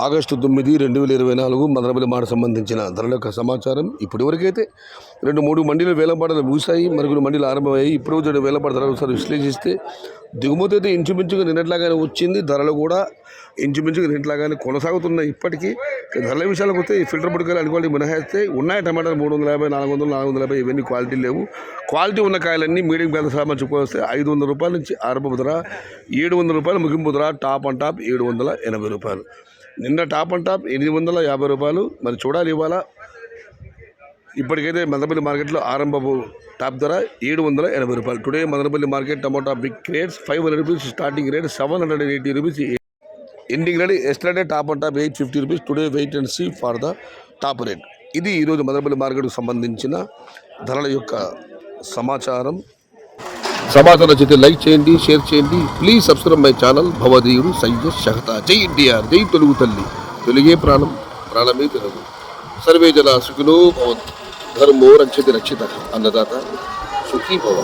August 9, 2024 Madanapalle మాట సంబంధించిన ధరల యొక్క సమాచారం. ఇప్పటివరకైతే 2-3 మండీలు వేలంపాటలు ముగిశాయి, మరుగులు మండీలు ఆరంభమయ్యాయి. ఇప్పుడు చూడండి వేలంపాట ధరలు ఒకసారి విశ్లేషిస్తే దిగుమతి అయితే ఇంచుమించుగా నిన్నట్లాగానే వచ్చింది, ధరలు కూడా ఇంచుమించుగా నిన్నట్లాగానే కొనసాగుతున్నాయి. ఇప్పటికీ ధరల విషయాలకు వస్తే ఫిల్టర్ బుడకాయలు అనుకోవాలి మినహాయిస్తే ఉన్నాయి. టమాటాలు 350, 400, 450 ఇవన్నీ క్వాలిటీ లేవు. క్వాలిటీ ఉన్న కాయలన్నీ మీడియం కాయలు సహా చెప్పుకొస్తే 500 రూపాయల నుంచి ఆరంభపు ధర, 700 రూపాయలు ముగింపు ధర, టాప్ అండ్ టాప్ 780 రూపాయలు. నిన్న టాప్ అండ్ టాప్ 850 రూపాయలు. మరి చూడాలి ఇవాళ. ఇప్పటికైతే మదనపల్లి మార్కెట్లో ఆరంభపు టాప్ ధర 780 రూపాయలు. Today Madanapalle market tomato big rates 500 rupees starting rate, 780 rupees ending rate. Yesterday top and top 850 rupees. Today wait and see for the top rate. ఇది ఈరోజు మదనపల్లి మార్కెట్కు సంబంధించిన ధరల యొక్క సమాచారం నచ్చితే లైక్ చేయండి, షేర్ చేయండి. Please subscribe my channel. భవదీయుడు సయ్యద్ షహతా. జై ఎన్టీఆర్, జై తెలుగు తల్లి. తెలుగే ప్రాణం, ప్రాణమే తెలుగు. సర్వే జన సుఖినో భవంతు. ధర్మో రక్షతి రక్షిత. అన్నదాత సుఖీ భవ.